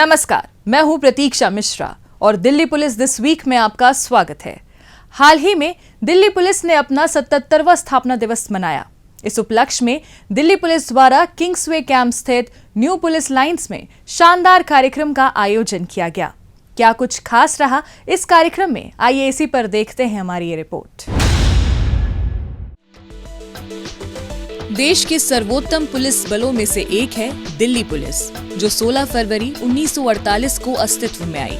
नमस्कार, मैं हूं प्रतीक्षा मिश्रा और दिल्ली पुलिस दिस वीक में आपका स्वागत है। हाल ही में दिल्ली पुलिस ने अपना 77वां स्थापना दिवस मनाया। इस उपलक्ष्य में दिल्ली पुलिस द्वारा किंग्सवे कैंप स्थित न्यू पुलिस लाइंस में शानदार कार्यक्रम का आयोजन किया गया। क्या कुछ खास रहा इस कार्यक्रम में, आइए इसी पर देखते हैं हमारी ये रिपोर्ट। देश के सर्वोत्तम पुलिस बलों में से एक है दिल्ली पुलिस, जो 16 फरवरी 1948 को अस्तित्व में आई।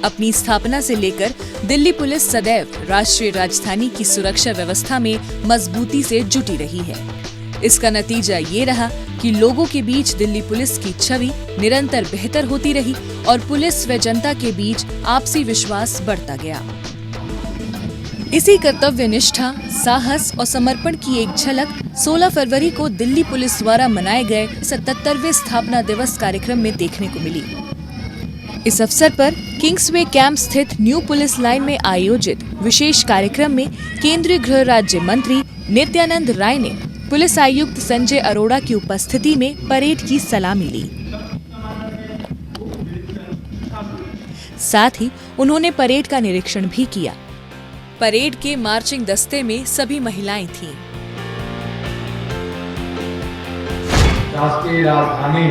अपनी स्थापना से लेकर दिल्ली पुलिस सदैव राष्ट्रीय राजधानी की सुरक्षा व्यवस्था में मजबूती से जुटी रही है। इसका नतीजा ये रहा कि लोगों के बीच दिल्ली पुलिस की छवि निरंतर बेहतर होती रही और पुलिस व जनता के बीच आपसी विश्वास बढ़ता गया। इसी कर्तव्य निष्ठा, साहस और समर्पण की एक झलक 16 फरवरी को दिल्ली पुलिस द्वारा मनाए गए 77वें स्थापना दिवस कार्यक्रम में देखने को मिली। इस अवसर पर किंग्सवे कैंप स्थित न्यू पुलिस लाइन में आयोजित विशेष कार्यक्रम में केंद्रीय गृह राज्य मंत्री नित्यानंद राय ने पुलिस आयुक्त संजय अरोड़ा की उपस्थिति में परेड की सलामी ली। साथ ही उन्होंने परेड का निरीक्षण भी किया। परेड के मार्चिंग दस्ते में सभी महिलाएं थीं। राष्ट्रीय राजधानी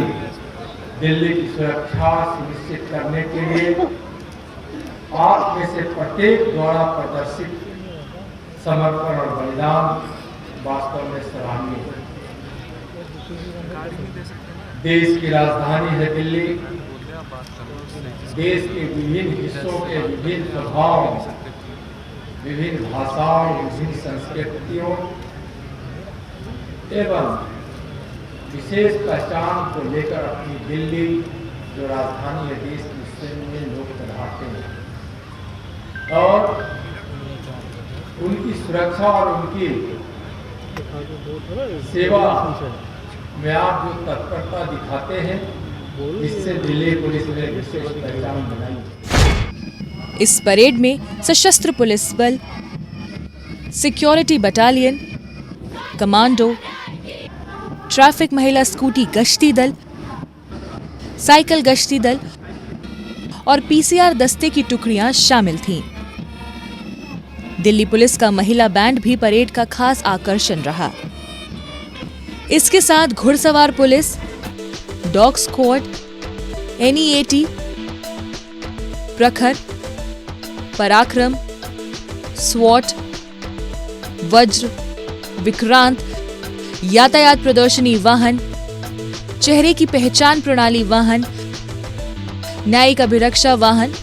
दिल्ली की सुरक्षा सुनिश्चित करने के लिए आप में से प्रत्येक द्वारा प्रदर्शित समर्पण और बलिदान वास्तव में सराहनीय है। देश की राजधानी है दिल्ली। देश के विभिन्न हिस्सों के विभिन्न स्वभाव, विभिन्न भाषाओं, विभिन्न संस्कृतियों एवं विशेष पहचान को लेकर अपनी दिल्ली जो राजधानी है देश की, उसमें लोग रहते हैं और उनकी सुरक्षा और उनकी सेवा में आप जो तत्परता दिखाते हैं, इससे दिल्ली पुलिस ने विशेष पहचान बनाई। इस परेड में सशस्त्र पुलिस बल, सिक्योरिटी बटालियन, कमांडो, ट्रैफिक महिला स्कूटी गश्ती दल, साइकिल गश्ती दल और पीसीआर दस्ते की टुकड़ियां शामिल थीं। दिल्ली पुलिस का महिला बैंड भी परेड का खास आकर्षण रहा। इसके साथ घुड़सवार पुलिस, डॉग स्क्वाड, एनईएटी, प्रखर, पराक्रम, स्वॉट, वज्र, विक्रांत, यातायात प्रदर्शनी वाहन, चेहरे की पहचान प्रणाली वाहन, न्यायिक अभिरक्षा वाहन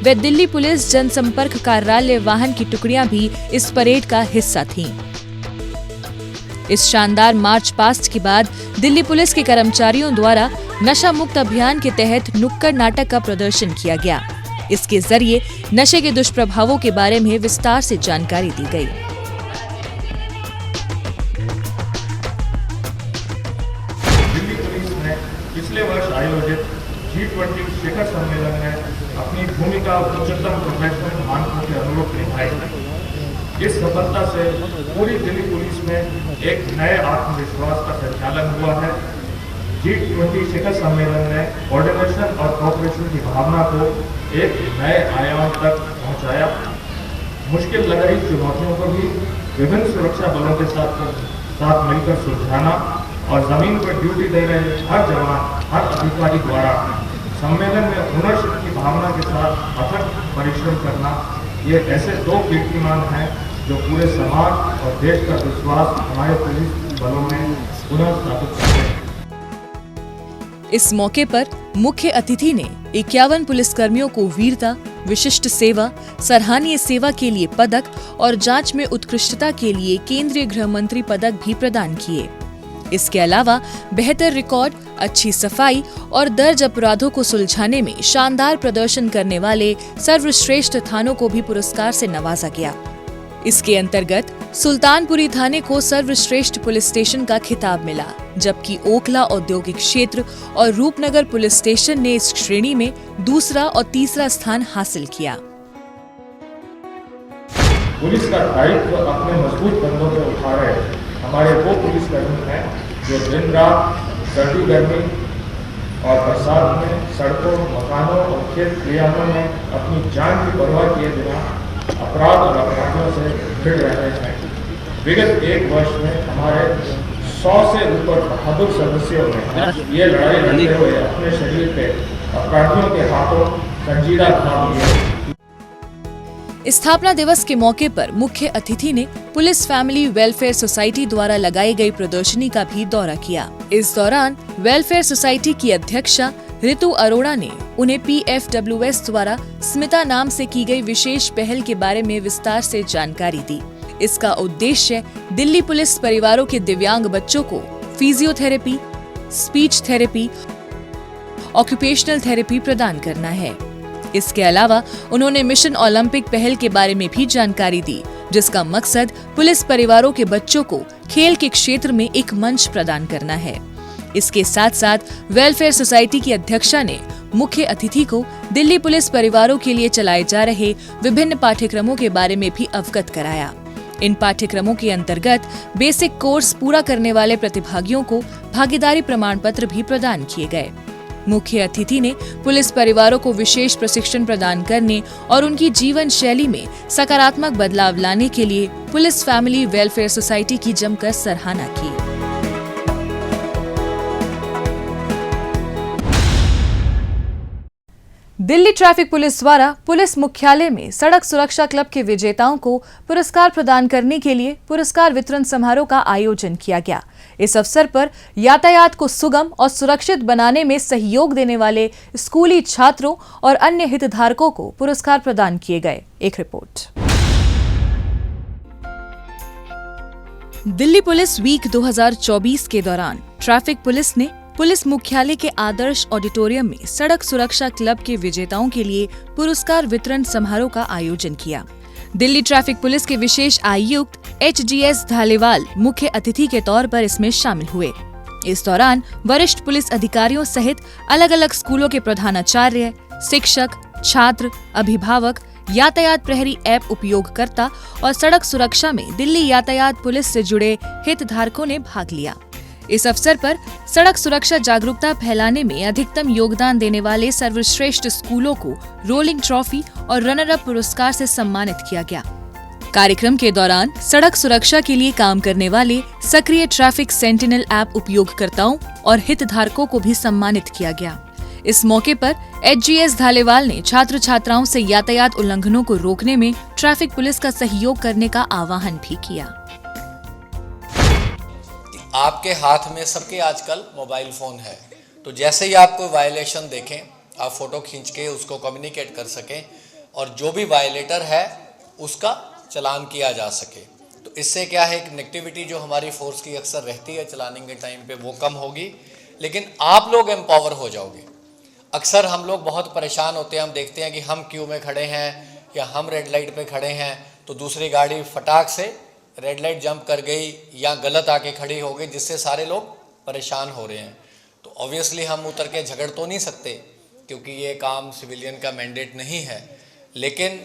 व दिल्ली पुलिस जनसंपर्क कार्यालय वाहन की टुकड़ियां भी इस परेड का हिस्सा थीं। इस शानदार मार्च पास्ट के बाद दिल्ली पुलिस के कर्मचारियों द्वारा नशा मुक्त अभियान के तहत नुक्कड़ नाटक का प्रदर्शन किया गया। इसके जरिए नशे के दुष्प्रभावों के बारे में विस्तार से जानकारी दी गई। दिल्ली पुलिस ने पिछले वर्ष आयोजित G20 शिखर सम्मेलन में अपनी भूमिका उच्चतम प्रोफेशनल मानकों के अनुरूप निभाई। इस सफलता से पूरी दिल्ली पुलिस में एक नए आत्मविश्वास का संचालन हुआ है। G20 शिखर सम्मेलन ने कोऑर्डिनेशन और कोऑपरेशन की भावना को एक नए आयाम तक पहुंचाया। मुश्किल लग रही चुनौतियों को भी विभिन्न सुरक्षा बलों के साथ मिलकर सुलझाना और जमीन पर ड्यूटी दे रहे हर जवान, हर अधिकारी द्वारा सम्मेलन में ओनरशिप की भावना के साथ अथक परिश्रम करना, ये ऐसे दो कीर्तिमान हैं जो पूरे समाज और देश का विश्वास हमारे पुलिस बलों में पुनः स्थापित करते हैं। इस मौके पर मुख्य अतिथि ने 51 पुलिसकर्मियों को वीरता, विशिष्ट सेवा, सराहनीय सेवा के लिए पदक और जांच में उत्कृष्टता के लिए केंद्रीय गृह मंत्री पदक भी प्रदान किए। इसके अलावा बेहतर रिकॉर्ड, अच्छी सफाई और दर्ज अपराधों को सुलझाने में शानदार प्रदर्शन करने वाले सर्वश्रेष्ठ थानों को भी पुरस्कार से नवाजा गया। इसके अंतर्गत सुल्तानपुरी थाने को सर्वश्रेष्ठ पुलिस स्टेशन का खिताब मिला, जबकि ओखला औद्योगिक क्षेत्र और रूपनगर पुलिस स्टेशन ने इस श्रेणी में दूसरा और तीसरा स्थान हासिल किया। पुलिस का दायित्व अपने मजबूत कंधों पर उठा रहे हमारे वो पुलिसकर्मी हैं जो दिन रात सर्दी गर्मी और बरसात में सड़कों, मकानों और खेत खलिहानों में अपनी जान की परवाह किए बिना अपराध और अपराधियों से भिड़ रहे हैं। विगत एक वर्ष में हमारे 100 से ऊपर बहादुर सदस्यों ने ये लड़ाई लड़ते हुए अपने शरीर पे अपराधियों के हाथों संजीदा घाव लिए। स्थापना दिवस के मौके पर मुख्य अतिथि ने पुलिस फैमिली वेलफेयर सोसाइटी द्वारा लगाई गई प्रदर्शनी का भी दौरा किया। इस दौरान वेलफेयर सोसाइटी की अध्यक्षा ऋतु अरोड़ा ने उन्हें PFWS द्वारा स्मिता नाम से की गई विशेष पहल के बारे में विस्तार से जानकारी दी। इसका उद्देश्य दिल्ली पुलिस परिवारों के दिव्यांग बच्चों को physiotherapy, speech therapy, occupational therapy प्रदान करना है। इसके अलावा उन्होंने मिशन ओलंपिक पहल के बारे में भी जानकारी दी, जिसका मकसद पुलिस परिवारों के बच्चों को खेल के क्षेत्र में एक मंच प्रदान करना है। इसके साथ साथ वेलफेयर सोसाइटी की अध्यक्षा ने मुख्य अतिथि को दिल्ली पुलिस परिवारों के लिए चलाए जा रहे विभिन्न पाठ्यक्रमों के बारे में भी अवगत कराया। इन पाठ्यक्रमों के अंतर्गत बेसिक कोर्स पूरा करने वाले प्रतिभागियों को भागीदारी प्रमाण पत्र भी प्रदान किए गए। मुख्य अतिथि ने पुलिस परिवारों को विशेष प्रशिक्षण प्रदान करने और उनकी जीवन शैली में सकारात्मक बदलाव लाने के लिए पुलिस फैमिली वेलफेयर सोसाइटी की जमकर सराहना की। दिल्ली ट्रैफिक पुलिस द्वारा पुलिस मुख्यालय में सड़क सुरक्षा क्लब के विजेताओं को पुरस्कार प्रदान करने के लिए पुरस्कार वितरण समारोह का आयोजन किया गया। इस अवसर पर यातायात को सुगम और सुरक्षित बनाने में सहयोग देने वाले स्कूली छात्रों और अन्य हितधारकों को पुरस्कार प्रदान किए गए। एक रिपोर्ट। दिल्ली पुलिस वीक 2024 के दौरान ट्रैफिक पुलिस ने पुलिस मुख्यालय के आदर्श ऑडिटोरियम में सड़क सुरक्षा क्लब के विजेताओं के लिए पुरस्कार वितरण समारोह का आयोजन किया। दिल्ली ट्रैफिक पुलिस के विशेष आयुक्त HGS धालीवाल मुख्य अतिथि के तौर पर इसमें शामिल हुए। इस दौरान वरिष्ठ पुलिस अधिकारियों सहित अलग अलग स्कूलों के प्रधानाचार्य, शिक्षक, छात्र, अभिभावक, यातायात प्रहरी ऐप उपयोगकर्ता और सड़क सुरक्षा में दिल्ली यातायात पुलिस से जुड़े हितधारकों ने भाग लिया। इस अवसर पर सड़क सुरक्षा जागरूकता फैलाने में अधिकतम योगदान देने वाले सर्वश्रेष्ठ स्कूलों को रोलिंग ट्रॉफी और रनर अप पुरस्कार से सम्मानित किया गया। कार्यक्रम के दौरान सड़क सुरक्षा के लिए काम करने वाले सक्रिय ट्रैफिक सेंटिनल ऐप उपयोगकर्ताओं और हितधारकों को भी सम्मानित किया गया। इस मौके पर HGS धालीवाल ने छात्र छात्राओं से यातायात उल्लंघनों को रोकने में ट्रैफिक पुलिस का सहयोग करने का आह्वान भी किया। आपके हाथ में सबके आजकल मोबाइल फ़ोन है, तो जैसे ही आप कोई वायलेशन देखें, आप फ़ोटो खींच के उसको कम्युनिकेट कर सकें और जो भी वायलेटर है उसका चलान किया जा सके। तो इससे क्या है, एक नेगेटिविटी जो हमारी फोर्स की अक्सर रहती है चलाने के टाइम पे वो कम होगी, लेकिन आप लोग एम्पावर हो जाओगे। अक्सर हम लोग बहुत परेशान होते हैं, हम देखते हैं कि हम क्यू में खड़े हैं या हम रेड लाइट पे खड़े हैं तो दूसरी गाड़ी फटाक से रेड लाइट जंप कर गई या गलत आके खड़ी हो गई, जिससे सारे लोग परेशान हो रहे हैं। तो ऑब्वियसली हम उतर के झगड़ तो नहीं सकते क्योंकि ये काम सिविलियन का मैंडेट नहीं है, लेकिन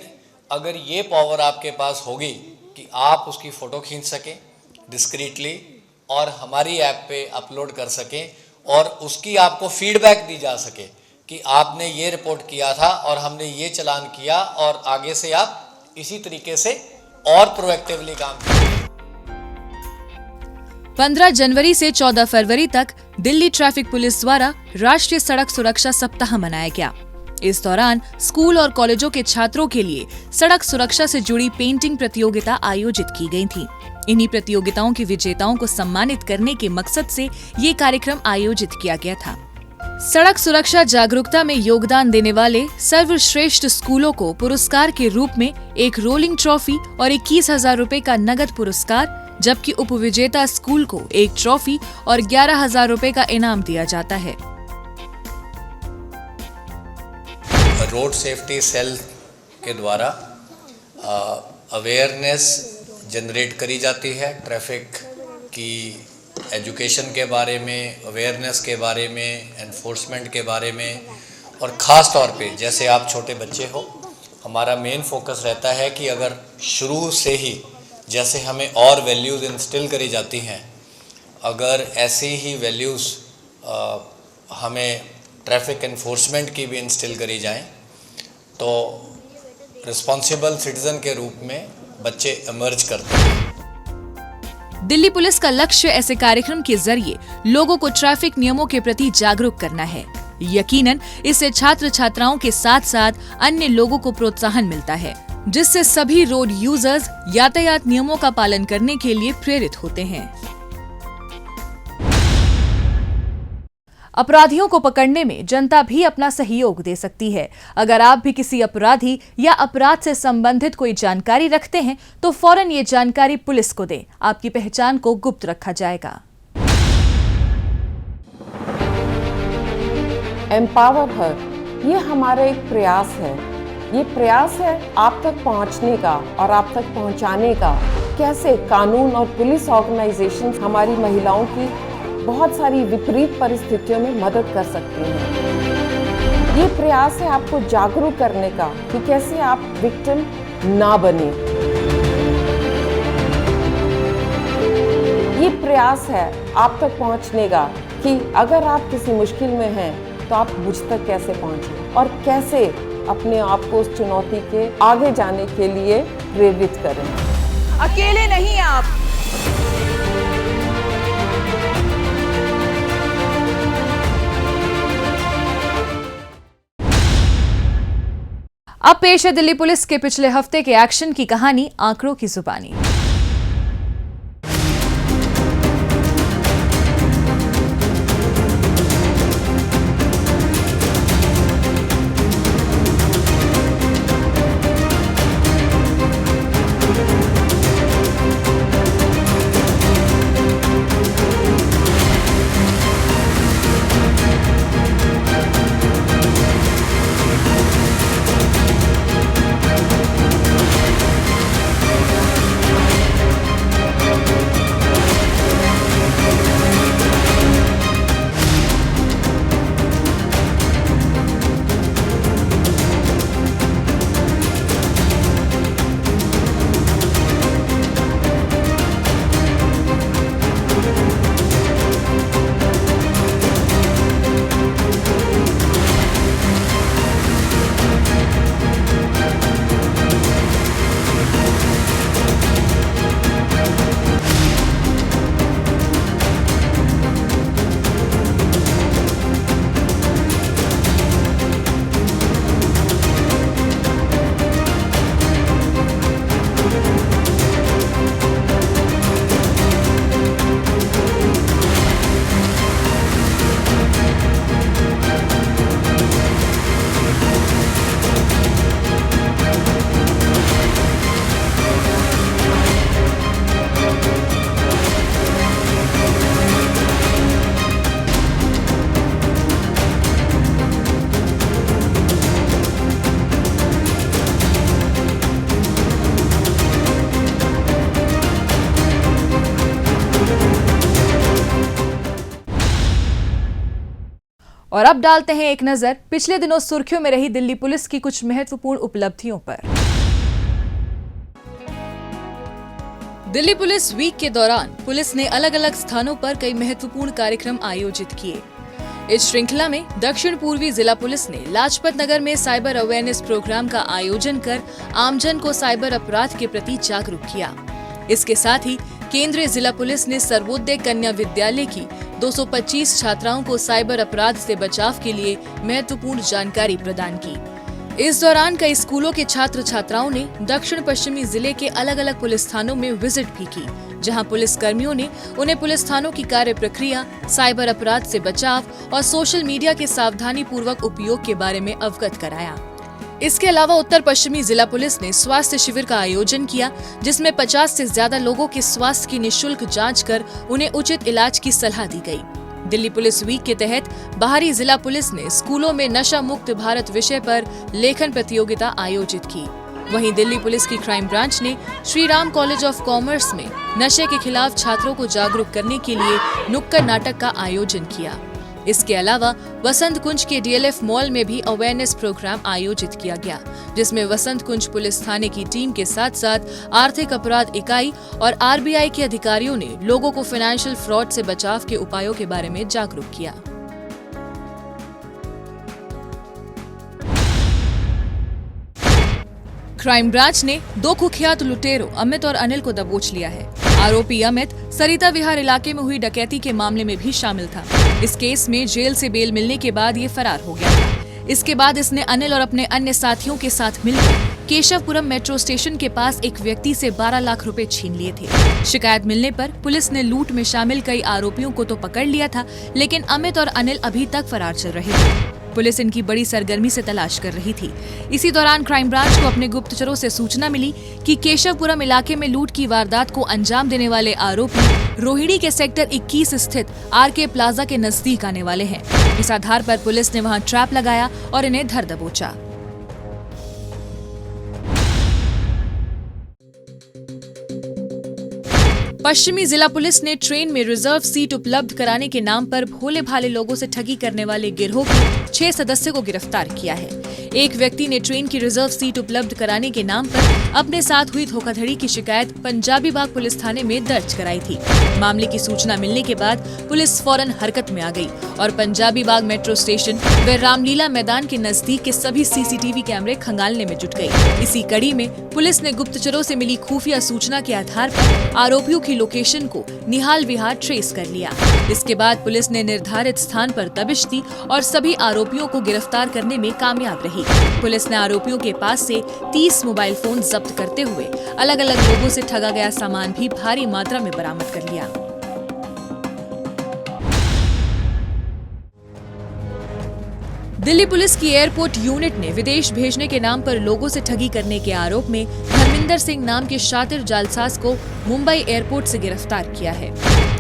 अगर ये पावर आपके पास होगी कि आप उसकी फ़ोटो खींच सकें डिस्क्रीटली और हमारी ऐप पे अपलोड कर सकें और उसकी आपको फीडबैक दी जा सके कि आपने ये रिपोर्ट किया था और हमने ये चालान किया और आगे से आप इसी तरीके से और प्रोएक्टिवली काम करें। 15 जनवरी से 14 फरवरी तक दिल्ली ट्रैफिक पुलिस द्वारा राष्ट्रीय सड़क सुरक्षा सप्ताह मनाया गया। इस दौरान स्कूल और कॉलेजों के छात्रों के लिए सड़क सुरक्षा से जुड़ी पेंटिंग प्रतियोगिता आयोजित की गई थी। इन्हीं प्रतियोगिताओं के विजेताओं को सम्मानित करने के मकसद से ये कार्यक्रम आयोजित किया गया था। सड़क सुरक्षा जागरूकता में योगदान देने वाले सर्वश्रेष्ठ स्कूलों को पुरस्कार के रूप में एक रोलिंग ट्रॉफी और 21,000 रुपए का नगद पुरस्कार, जबकि उपविजेता स्कूल को एक ट्रॉफी और 11,000 रुपए का इनाम दिया जाता है। रोड सेफ्टी सेल के द्वारा अवेयरनेस जनरेट करी जाती है, ट्रैफिक की एजुकेशन के बारे में, अवेयरनेस के बारे में, एनफोर्समेंट के बारे में, और ख़ास तौर पे जैसे आप छोटे बच्चे हो, हमारा मेन फोकस रहता है कि अगर शुरू से ही जैसे हमें और वैल्यूज़ इंस्टिल करी जाती हैं, अगर ऐसी ही वैल्यूज़ हमें ट्रैफिक एनफोर्समेंट की भी इंस्टिल करी जाएं, तो रिस्पॉन्सिबल सिटीजन के रूप में बच्चे इमर्ज करते हैं। दिल्ली पुलिस का लक्ष्य ऐसे कार्यक्रम के जरिए लोगों को ट्रैफिक नियमों के प्रति जागरूक करना है। यकीनन इससे छात्र छात्राओं के साथ साथ अन्य लोगों को प्रोत्साहन मिलता है, जिससे सभी रोड यूजर्स यातायात नियमों का पालन करने के लिए प्रेरित होते हैं। अपराधियों को पकड़ने में जनता भी अपना सहयोग दे सकती है। अगर आप भी किसी अपराधी या अपराध से संबंधित कोई जानकारी रखते हैं तो फौरन ये जानकारी पुलिस को दें। आपकी पहचान को गुप्त रखा जाएगा। एम्पावर हर, ये हमारा एक प्रयास है। ये प्रयास है आप तक पहुंचने का और आप तक पहुंचाने का, कैसे कानून और पुलिस ऑर्गेनाइजेशन हमारी महिलाओं की बहुत सारी विपरीत परिस्थितियों में मदद कर सकती हैं। ये प्रयास है आपको जागरूक करने का कि कैसे आप विक्टिम ना बने। ये प्रयास है आप तक पहुंचने का कि अगर आप किसी मुश्किल में हैं तो आप मुझ तक कैसे पहुंचे और कैसे अपने आप को उस चुनौती के आगे जाने के लिए प्रेरित करें। अकेले नहीं आप। अब पेश है दिल्ली पुलिस के पिछले हफ्ते के एक्शन की कहानी आंकड़ों की जुबानी। और अब डालते हैं एक नजर पिछले दिनों सुर्खियों में रही दिल्ली पुलिस की कुछ महत्वपूर्ण उपलब्धियों पर। दिल्ली पुलिस वीक के दौरान पुलिस ने अलग अलग स्थानों पर कई महत्वपूर्ण कार्यक्रम आयोजित किए। इस श्रृंखला में दक्षिण पूर्वी जिला पुलिस ने लाजपत नगर में साइबर अवेयरनेस प्रोग्राम का आयोजन कर आमजन को साइबर अपराध के प्रति जागरूक किया। इसके साथ ही केंद्रीय जिला पुलिस ने सर्वोदय कन्या विद्यालय की 225 छात्राओं को साइबर अपराध से बचाव के लिए महत्वपूर्ण जानकारी प्रदान की। इस दौरान कई स्कूलों के छात्र छात्राओं ने दक्षिण पश्चिमी जिले के अलग अलग पुलिस थानों में विजिट भी की, जहां पुलिस कर्मियों ने उन्हें पुलिस थानों की कार्य प्रक्रिया, साइबर अपराध से बचाव और सोशल मीडिया के सावधानी पूर्वक उपयोग के बारे में अवगत कराया। इसके अलावा उत्तर पश्चिमी जिला पुलिस ने स्वास्थ्य शिविर का आयोजन किया, जिसमें 50 से ज्यादा लोगों के स्वास्थ्य की निःशुल्क जांच कर उन्हें उचित इलाज की सलाह दी गई। दिल्ली पुलिस वीक के तहत बाहरी जिला पुलिस ने स्कूलों में नशा मुक्त भारत विषय पर लेखन प्रतियोगिता आयोजित की। वहीं दिल्ली पुलिस की क्राइम ब्रांच ने Shri Ram college of commerce में नशे के खिलाफ छात्रों को जागरूक करने के लिए नुक्कड़ नाटक का आयोजन किया। इसके अलावा वसंत कुंज के डीएलएफ मॉल में भी अवेयरनेस प्रोग्राम आयोजित किया गया, जिसमें वसंत कुंज पुलिस थाने की टीम के साथ साथ आर्थिक अपराध इकाई और आरबीआई के अधिकारियों ने लोगों को फाइनेंशियल फ्रॉड से बचाव के उपायों के बारे में जागरूक किया। क्राइम ब्रांच ने 2 कुख्यात लुटेरों अमित और अनिल को दबोच लिया है। आरोपी अमित सरिता विहार इलाके में हुई डकैती के मामले में भी शामिल था। इस केस में जेल से बेल मिलने के बाद ये फरार हो गया था। इसके बाद इसने अनिल और अपने अन्य साथियों के साथ मिलकर केशवपुरम मेट्रो स्टेशन के पास एक व्यक्ति से 12 लाख रुपए छीन लिए थे। शिकायत मिलने पर पुलिस ने लूट में शामिल कई आरोपियों को तो पकड़ लिया था, लेकिन अमित और अनिल अभी तक फरार चल रहे थे। पुलिस इनकी बड़ी सरगर्मी से तलाश कर रही थी। इसी दौरान क्राइम ब्रांच को अपने गुप्तचरों से सूचना मिली कि केशवपुरम इलाके में लूट की वारदात को अंजाम देने वाले आरोपी रोहिणी के सेक्टर 21 स्थित आरके प्लाजा के नजदीक आने वाले हैं। इस आधार पर पुलिस ने वहां ट्रैप लगाया और इन्हें धर दबोचा। पश्चिमी जिला पुलिस ने ट्रेन में रिजर्व सीट उपलब्ध कराने के नाम पर भोले भाले लोगों से ठगी करने वाले गिरोह के 6 सदस्यों को गिरफ्तार किया है। एक व्यक्ति ने ट्रेन की रिजर्व सीट उपलब्ध कराने के नाम पर अपने साथ हुई धोखाधड़ी की शिकायत पंजाबी बाग पुलिस थाने में दर्ज कराई थी। मामले की सूचना मिलने के बाद पुलिस फौरन हरकत में आ गई और पंजाबी बाग मेट्रो स्टेशन व रामलीला मैदान के नजदीक के सभी सीसीटीवी कैमरे खंगालने में जुट गई। इसी कड़ी में पुलिस ने गुप्तचरों से मिली खुफिया सूचना के आधार पर आरोपियों की लोकेशन को निहाल विहार ट्रेस कर लिया। इसके बाद पुलिस ने निर्धारित स्थान पर दबिश दी और सभी आरोपियों को गिरफ्तार करने में कामयाब रही। पुलिस ने आरोपियों के पास से 30 मोबाइल फोन जब्त करते हुए अलग अलग लोगों से ठगा गया सामान भी भारी मात्रा में बरामद कर लिया। दिल्ली पुलिस की एयरपोर्ट यूनिट ने विदेश भेजने के नाम पर लोगों से ठगी करने के आरोप में धर्मिंदर सिंह नाम के शातिर जालसाज को मुंबई एयरपोर्ट से गिरफ्तार किया है।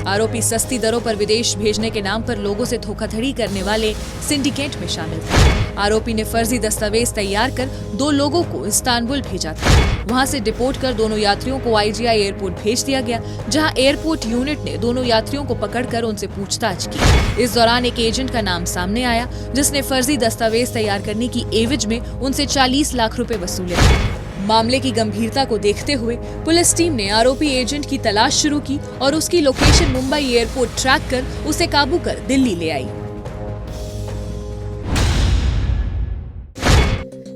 आरोपी सस्ती दरों पर विदेश भेजने के नाम पर लोगों से धोखाधड़ी करने वाले सिंडिकेट में शामिल था। आरोपी ने फर्जी दस्तावेज तैयार कर 2 लोगों को इस्तांबुल भेजा था। वहां से डिपोर्ट कर दोनों यात्रियों को आईजीआई एयरपोर्ट भेज दिया गया, जहां एयरपोर्ट यूनिट ने दोनों यात्रियों को पकड़कर उनसे पूछताछ की। इस दौरान एक एजेंट का नाम सामने आया, जिसने फर्जी दस्तावेज तैयार करने की एवज में उनसे 40 लाख रुपए वसूले थे। मामले की गंभीरता को देखते हुए पुलिस टीम ने आरोपी एजेंट की तलाश शुरू की और उसकी लोकेशन मुंबई एयरपोर्ट ट्रैक कर उसे काबू कर दिल्ली ले आई।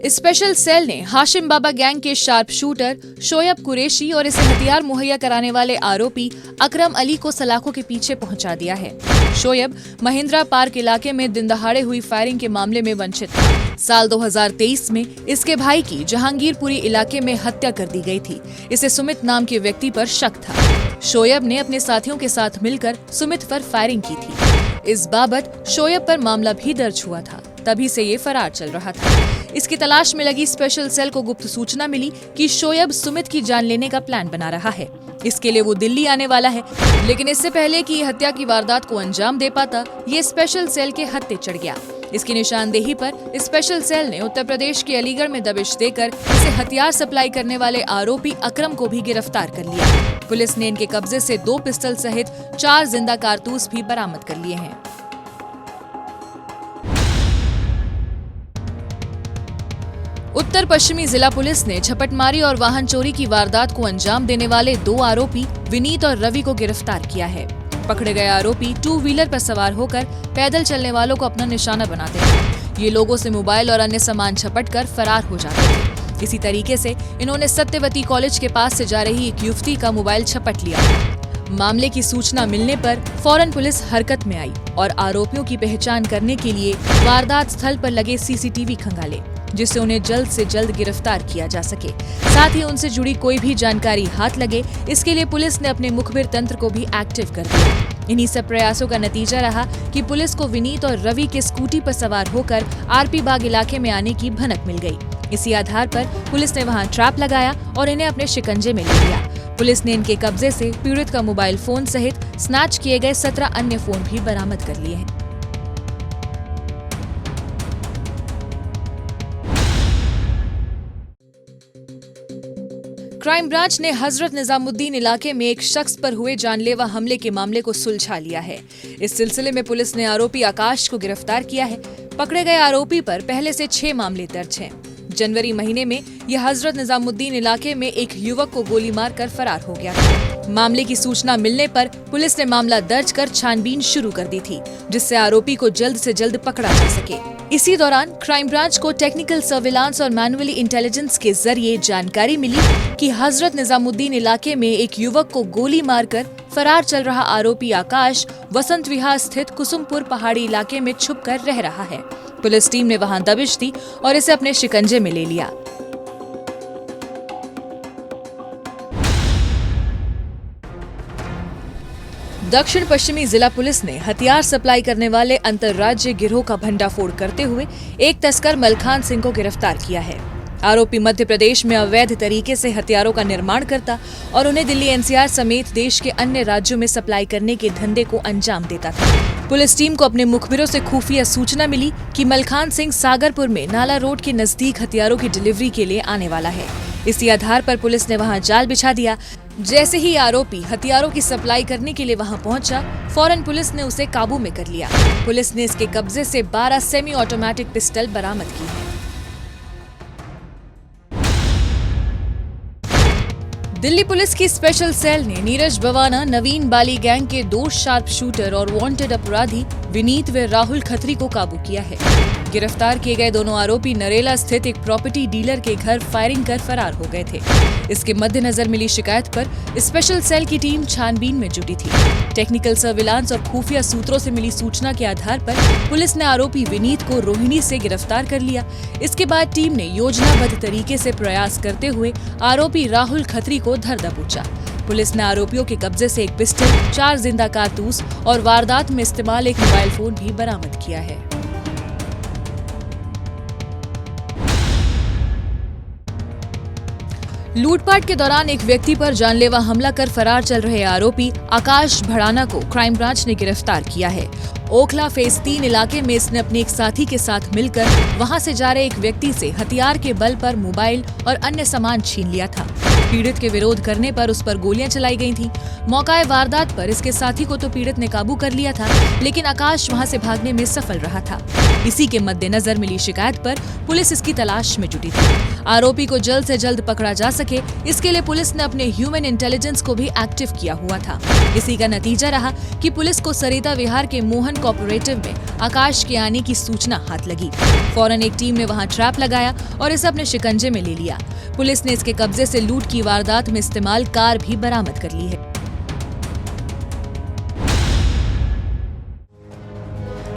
स्पेशल सेल ने हाशिम बाबा गैंग के शार्प शूटर शोएब कुरैशी और इसे हथियार मुहैया कराने वाले आरोपी अकरम अली को सलाखों के पीछे पहुंचा दिया है। शोएब महिंद्रा पार्क इलाके में दिन दहाड़े हुई फायरिंग के मामले में वंचित था। साल 2023 में इसके भाई की जहांगीरपुरी इलाके में हत्या कर दी गई थी। इसे सुमित नाम के व्यक्ति पर शक था। शोएब ने अपने साथियों के साथ मिलकर सुमित पर फायरिंग की थी। इस बाबत शोएब पर मामला भी दर्ज हुआ था, तभी से ये फरार चल रहा था। इसकी तलाश में लगी स्पेशल सेल को गुप्त सूचना मिली कि शोएब सुमित की जान लेने का प्लान बना रहा है। इसके लिए वो दिल्ली आने वाला है, लेकिन इससे पहले कि हत्या की वारदात को अंजाम दे पाता, ये स्पेशल सेल के हत्थे चढ़ गया। इसकी निशानदेही पर स्पेशल सेल ने उत्तर प्रदेश के अलीगढ़ में दबिश देकर इसे हथियार सप्लाई करने वाले आरोपी अकरम को भी गिरफ्तार कर लिया। पुलिस ने इनके कब्जे से 2 पिस्टल सहित 4 जिंदा कारतूस भी बरामद कर लिए हैं। उत्तर पश्चिमी जिला पुलिस ने झपटमारी और वाहन चोरी की वारदात को अंजाम देने वाले 2 आरोपी विनीत और रवि को गिरफ्तार किया है। पकड़े गए आरोपी 2 व्हीलर पर सवार होकर पैदल चलने वालों को अपना निशाना बनाते थे। ये लोगों से मोबाइल और अन्य सामान झपटकर फरार हो जाते थे। इसी तरीके से इन्होंने सत्यवती कॉलेज के पास से जा रही एक युवती का मोबाइल झपट लिया। मामले की सूचना मिलने पर फौरन पुलिस हरकत में आई और आरोपियों की पहचान करने के लिए वारदात स्थल पर लगे सीसीटीवी खंगाले, जिससे उन्हें जल्द से जल्द गिरफ्तार किया जा सके। साथ ही उनसे जुड़ी कोई भी जानकारी हाथ लगे, इसके लिए पुलिस ने अपने मुखबिर तंत्र को भी एक्टिव कर दिया। इन्हीं सब प्रयासों का नतीजा रहा कि पुलिस को विनीत और रवि के स्कूटी पर सवार होकर आरपी बाग इलाके में आने की भनक मिल गई। इसी आधार पर पुलिस ने वहां ट्रैप लगाया और इन्हें अपने शिकंजे में ले लिया। पुलिस ने इनके कब्जे से पीड़ित का मोबाइल फोन सहित स्नैच किए गए 17 अन्य फोन भी बरामद कर लिए हैं। क्राइम ब्रांच ने हजरत निजामुद्दीन इलाके में एक शख्स पर हुए जानलेवा हमले के मामले को सुलझा लिया है। इस सिलसिले में पुलिस ने आरोपी आकाश को गिरफ्तार किया है। पकड़े गए आरोपी पर पहले से 6 मामले दर्ज हैं। जनवरी महीने में यह हजरत निजामुद्दीन इलाके में एक युवक को गोली मारकर फरार हो गया था। मामले की सूचना मिलने पर पुलिस ने मामला दर्ज कर छानबीन शुरू कर दी थी, जिससे आरोपी को जल्द से जल्द पकड़ा जा सके। इसी दौरान क्राइम ब्रांच को टेक्निकल सर्विलांस और मैनुअली इंटेलिजेंस के जरिए जानकारी मिली कि हजरत निजामुद्दीन इलाके में एक युवक को गोली मारकर फरार चल रहा आरोपी आकाश वसंत विहार स्थित कुसुमपुर पहाड़ी इलाके में छुप कर रह रहा है। पुलिस टीम ने वहां दबिश दी और इसे अपने शिकंजे में ले लिया। दक्षिण पश्चिमी जिला पुलिस ने हथियार सप्लाई करने वाले अंतर्राज्यीय गिरोह का भंडाफोड़ करते हुए एक तस्कर मलखान सिंह को गिरफ्तार किया है। आरोपी मध्य प्रदेश में अवैध तरीके से हथियारों का निर्माण करता और उन्हें दिल्ली एनसीआर समेत देश के अन्य राज्यों में सप्लाई करने के धंधे को अंजाम देता था। पुलिस टीम को अपने मुखबिरों से खुफिया सूचना मिली कि मलखान सिंह सागरपुर में नाला रोड के नजदीक हथियारों की डिलीवरी के लिए आने वाला है। इसी आधार पर पुलिस ने वहां जाल बिछा दिया। जैसे ही आरोपी हथियारों की सप्लाई करने के लिए वहां पहुंचा, फौरन पुलिस ने उसे काबू में कर लिया। पुलिस ने इसके कब्जे से 12 सेमी ऑटोमेटिक पिस्टल बरामद की है। दिल्ली पुलिस की स्पेशल सेल ने नीरज बवाना, नवीन बाली गैंग के 2 शार्प शूटर और वांटेड अपराधी विनीत व राहुल खत्री को काबू किया है। गिरफ्तार किए गए दोनों आरोपी नरेला स्थित एक प्रॉपर्टी डीलर के घर फायरिंग कर फरार हो गए थे। इसके मद्देनजर मिली शिकायत पर स्पेशल सेल की टीम छानबीन में जुटी थी। टेक्निकल सर्विलांस और खुफिया सूत्रों से मिली सूचना के आधार पर पुलिस ने आरोपी विनीत को रोहिणी से गिरफ्तार कर लिया। इसके बाद टीम ने योजनाबद्ध तरीके से प्रयास करते हुए आरोपी राहुल खत्री को धर दबोचा। पुलिस ने आरोपियों के कब्जे से एक पिस्टल, 4 जिंदा कारतूस और वारदात में इस्तेमाल एक मोबाइल फोन भी बरामद किया है। लूटपाट के दौरान एक व्यक्ति पर जानलेवा हमला कर फरार चल रहे आरोपी आकाश भड़ाना को क्राइम ब्रांच ने गिरफ्तार किया है। ओखला फेज 3 इलाके में इसने अपने एक साथी के साथ मिलकर वहां से जा रहे एक व्यक्ति से हथियार के बल पर मोबाइल और अन्य सामान छीन लिया था। पीड़ित के विरोध करने पर उस पर गोलियां चलाई गई थीं। मौकाए वारदात पर इसके साथी को तो पीड़ित ने काबू कर लिया था, लेकिन आकाश वहां से भागने में सफल रहा था। इसी के मद्देनजर मिली शिकायत पर पुलिस इसकी तलाश में जुटी थी। आरोपी को जल्द से जल्द पकड़ा जा सके, इसके लिए पुलिस ने अपने ह्यूमन इंटेलिजेंस को भी एक्टिव किया हुआ था। इसी का नतीजा रहा कि पुलिस को सरिता विहार के मोहन कोऑपरेटिव में आकाश के आने की सूचना हाथ लगी। फौरन एक टीम ने वहां ट्रैप लगाया और इसे अपने शिकंजे में ले लिया। पुलिस ने इसके कब्जे से लूट की वारदात में इस्तेमाल कार भी बरामद कर ली है।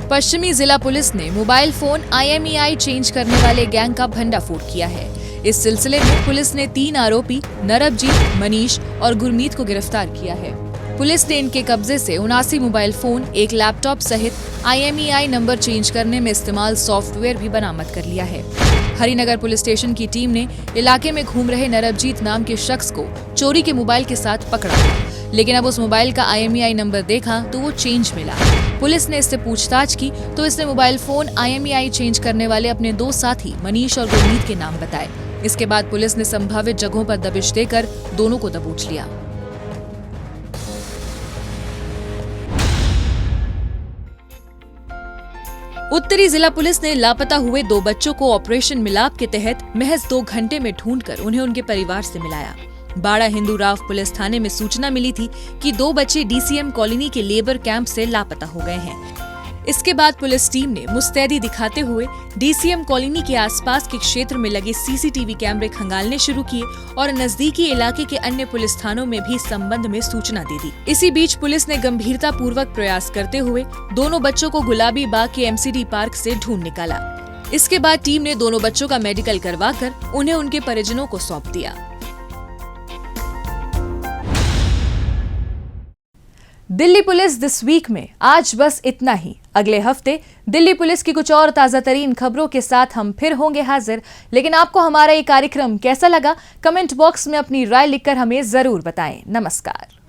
पश्चिमी जिला पुलिस ने मोबाइल फोन IMEI चेंज करने वाले गैंग का भंडाफोड़ किया है। इस सिलसिले में पुलिस ने 3 आरोपी नरबजीत, मनीष और गुरमीत को गिरफ्तार किया है। पुलिस ने इनके कब्जे से 79 मोबाइल फोन, एक लैपटॉप सहित IMEI नंबर चेंज करने में इस्तेमाल सॉफ्टवेयर भी बरामद कर लिया है। हरिनगर पुलिस स्टेशन की टीम ने इलाके में घूम रहे नरबजीत नाम के शख्स को चोरी के मोबाइल के साथ पकड़ा, लेकिन अब उस मोबाइल का IMEI नंबर देखा तो वो चेंज मिला। पुलिस ने इससे पूछताछ की तो इसने मोबाइल फोन IMEI चेंज करने वाले अपने 2 साथी मनीष और गुरमीत के नाम बताए। इसके बाद पुलिस ने संभावित जगहों पर दबिश देकर दोनों को दबोच लिया। उत्तरी जिला पुलिस ने लापता हुए 2 बच्चों को ऑपरेशन मिलाप के तहत महज 2 घंटे में ढूंढकर उन्हें उनके परिवार से मिलाया। बाड़ा हिंदू राव पुलिस थाने में सूचना मिली थी कि 2 बच्चे DCM कॉलोनी के लेबर कैंप से लापता हो गए हैं। इसके बाद पुलिस टीम ने मुस्तैदी दिखाते हुए DCM कॉलोनी के आसपास के क्षेत्र में लगे CCTV कैमरे खंगालने शुरू किए और नजदीकी इलाके के अन्य पुलिस थानों में भी इस संबंध में सूचना दे दी। इसी बीच पुलिस ने गंभीरता पूर्वक प्रयास करते हुए दोनों बच्चों को गुलाबी बाग के MCD पार्क से ढूंढ निकाला। इसके बाद टीम ने दोनों बच्चों का मेडिकल करवाकर उन्हें उनके परिजनों को सौंप दिया। दिल्ली पुलिस दिस वीक में आज बस इतना ही। अगले हफ्ते दिल्ली पुलिस की कुछ और ताजा तरीन खबरों के साथ हम फिर होंगे हाजिर। लेकिन आपको हमारा ये कार्यक्रम कैसा लगा, कमेंट बॉक्स में अपनी राय लिखकर हमें जरूर बताएं। नमस्कार।